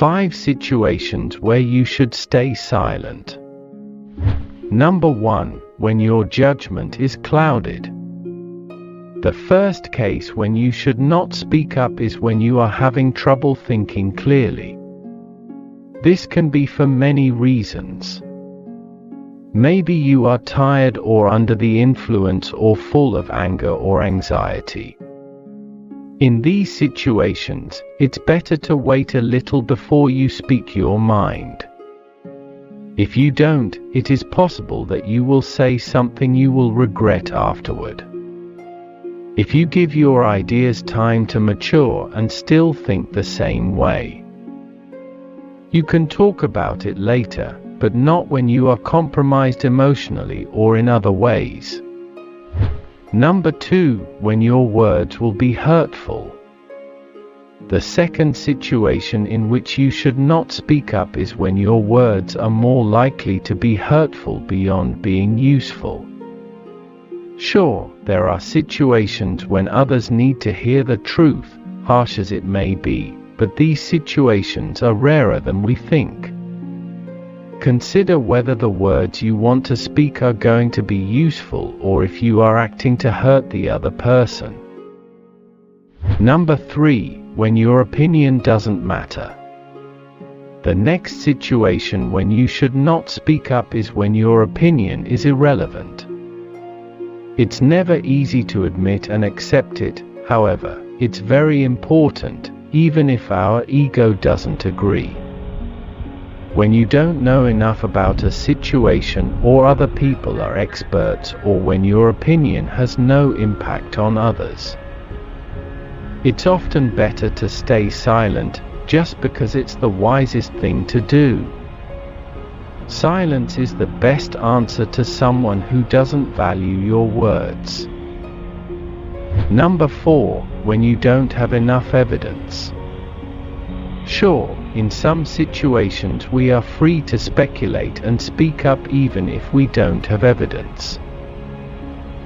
5 situations where you should stay silent. Number 1. When your judgment is clouded. The first case when you should not speak up is when you are having trouble thinking clearly. This can be for many reasons. Maybe you are tired or under the influence or full of anger or anxiety. In these situations, it's better to wait a little before you speak your mind. If you don't, it is possible that you will say something you will regret afterward. If you give your ideas time to mature and still think the same way, you can talk about it later, but not when you are compromised emotionally or in other ways. Number 2. When your words will be hurtful. The second situation in which you should not speak up is when your words are more likely to be hurtful beyond being useful. Sure, there are situations when others need to hear the truth, harsh as it may be, but these situations are rarer than we think. Consider whether the words you want to speak are going to be useful or if you are acting to hurt the other person. Number 3. When your opinion doesn't matter. The next situation when you should not speak up is when your opinion is irrelevant. It's never easy to admit and accept it, however, it's very important, even if our ego doesn't agree. When you don't know enough about a situation or other people are experts, or when your opinion has no impact on others, it's often better to stay silent, just because it's the wisest thing to do. Silence is the best answer to someone who doesn't value your words. Number 4. When you don't have enough evidence. Sure, in some situations we are free to speculate and speak up even if we don't have evidence.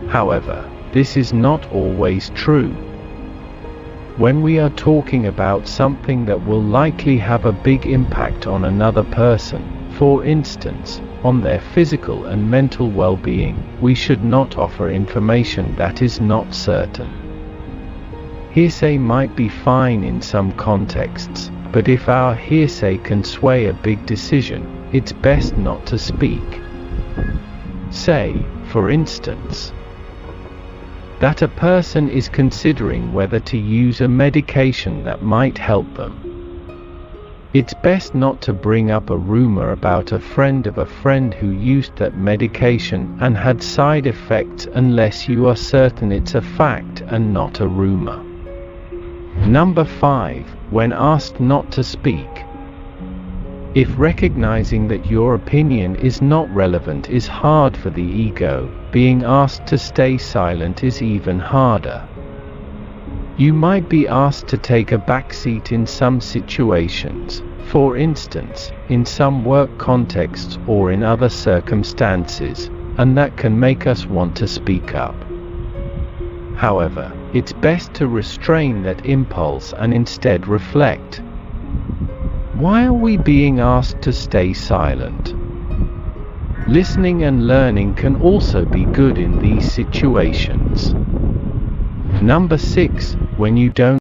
However, this is not always true. When we are talking about something that will likely have a big impact on another person, for instance, on their physical and mental well-being, we should not offer information that is not certain. Hearsay might be fine in some contexts, but if our hearsay can sway a big decision, it's best not to speak. Say, for instance, that a person is considering whether to use a medication that might help them. It's best not to bring up a rumor about a friend of a friend who used that medication and had side effects unless you are certain it's a fact and not a rumor. Number 5. When asked not to speak. If recognizing that your opinion is not relevant is hard for the ego, being asked to stay silent is even harder. You might be asked to take a backseat in some situations, for instance, in some work contexts or in other circumstances, and that can make us want to speak up. However, it's best to restrain that impulse and instead reflect. Why are we being asked to stay silent? Listening and learning can also be good in these situations. Number 6. When you don't